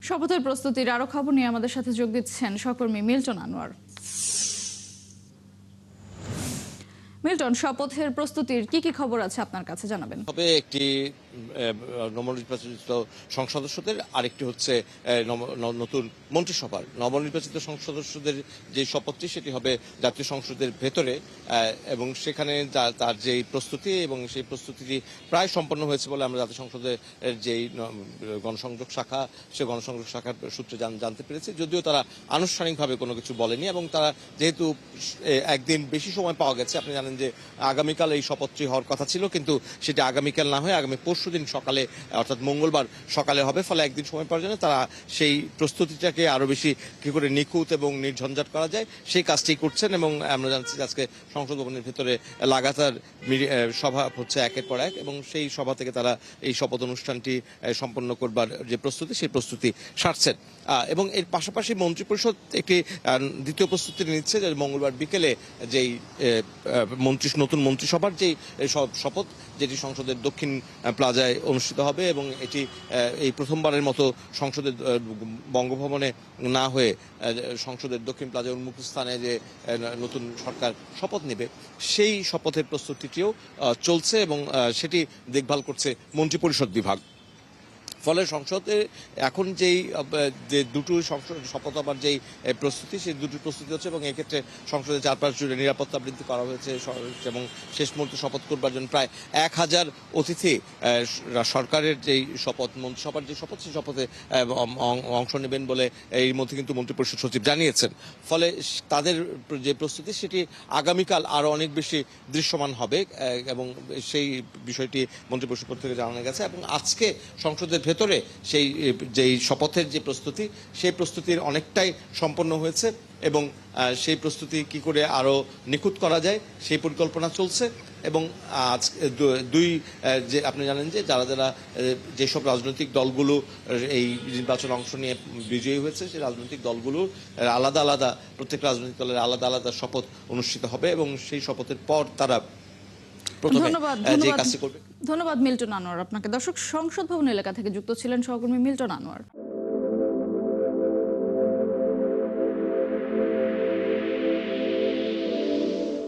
শপথের প্রস্তুতির আরো খবর নিয়ে আমাদের সাথে যোগ দিচ্ছেন সহকর্মী মিল্টন আনোয়ার। মিল্টন, শপথের প্রস্তুতির কি খবর আছে আপনার কাছে জানাবেন? তবে একটি নবনির্বাচিত সংসদ সদস্যদের, আরেকটি হচ্ছে নতুন মন্ত্রিসভার নবনির্বাচিত সংসদ সদস্যদের যে শপথটি সেটি হবে জাতীয় সংসদের ভেতরে, এবং সেখানে তার যে প্রস্তুতি এবং সেই প্রস্তুতিটি প্রায় সম্পন্ন হয়েছে বলে আমরা জাতীয় সংসদের যেই গণসংযোগ শাখা, সে গণসংযোগ শাখার সূত্রে জানতে পেরেছি। যদিও তারা আনুষ্ঠানিকভাবে কোনো কিছু বলেনি, এবং তারা যেহেতু একদিন বেশি সময় পাওয়া গেছে, আপনি জানেন যে আগামীকাল এই শপথটি হওয়ার কথা ছিল, কিন্তু সেটা আগামীকাল না হয়ে আগামী পরশুদিন সকালে অর্থাৎ মঙ্গলবার সকালে হবে। ফলে একদিন সময় পাওয়ার জন্য তারা সেই প্রস্তুতিটাকে আরো বেশি কি করে নিখুঁত এবং নির্ঝঞ্ঝাট করা যায় সেই কাজটি করছেন। এবং আমরা জানছি যে আজকে সংসদ ভবনের ভিতরে লাগাতার সভা হচ্ছে একের পর এক, এবং সেই সভা থেকে তারা এই শপথ অনুষ্ঠানটি সম্পন্ন করবার যে প্রস্তুতি সেই প্রস্তুতি সারছেন। এবং এর পাশাপাশি মন্ত্রিপরিষদ একটি দ্বিতীয় প্রস্তুতি নিচ্ছে, যে মঙ্গলবার বিকেলে যেই নতুন মন্ত্রিসভার যেই শপথ, যেটি সংসদের দক্ষিণ প্লাজায় অনুষ্ঠিত হবে, এবং এটি এই প্রথমবারের মতো সংসদের বঙ্গভবনে না হয়ে সংসদের দক্ষিণ প্লাজায় উন্মুক্ত স্থানে যে নতুন সরকার শপথ নেবে, সেই শপথের প্রস্তুতিটিও চলছে, এবং সেটি দেখভাল করছে মন্ত্রিপরিষদ বিভাগ। ফলে সংসদে এখন যে দুটো শপথ হবার যেই প্রস্তুতি, সেই দুটি প্রস্তুতি হচ্ছে, এবং এক্ষেত্রে সংসদের চারপাশ জুড়ে নিরাপত্তা বৃদ্ধি করা হয়েছে, এবং শেষ মুহূর্তে শপথ করবার জন্য প্রায় 1000 অতিথি সরকারের যেই শপথ, মন্ত্রিসভার যে শপথ, সেই শপথে অংশ নেবেন বলে এর মধ্যে কিন্তু মন্ত্রিপরিষদ সচিব জানিয়েছেন। ফলে তাদের যে প্রস্তুতি সেটি আগামীকাল আরো অনেক বেশি দৃশ্যমান হবে, এবং সেই বিষয়টি মন্ত্রিপরিষদ থেকে জানানো গেছে। এবং আজকে সংসদের ভেতরে সেই যেই শপথের যে প্রস্তুতি, সেই প্রস্তুতির অনেকটাই সম্পন্ন হয়েছে, এবং সেই প্রস্তুতি কি করে আরো নিখুঁত করা যায় সেই পরিকল্পনা চলছে। এবং আজ যে আপনি জানেন যে যারা যেসব রাজনৈতিক দলগুলো এই নির্বাচনে অংশ নিয়ে বিজয়ী হয়েছে, সেই রাজনৈতিক দলগুলোর আলাদা প্রত্যেক রাজনৈতিক দলের আলাদা শপথ অনুষ্ঠিত হবে, এবং সেই শপথের পর তারা ধন্যবাদ মিল্টন আনোয়ার আপনাকে। দর্শক, সংসদ ভবন এলাকা থেকে যুক্ত ছিলেন সহকর্মী মিল্টন আনোয়ার।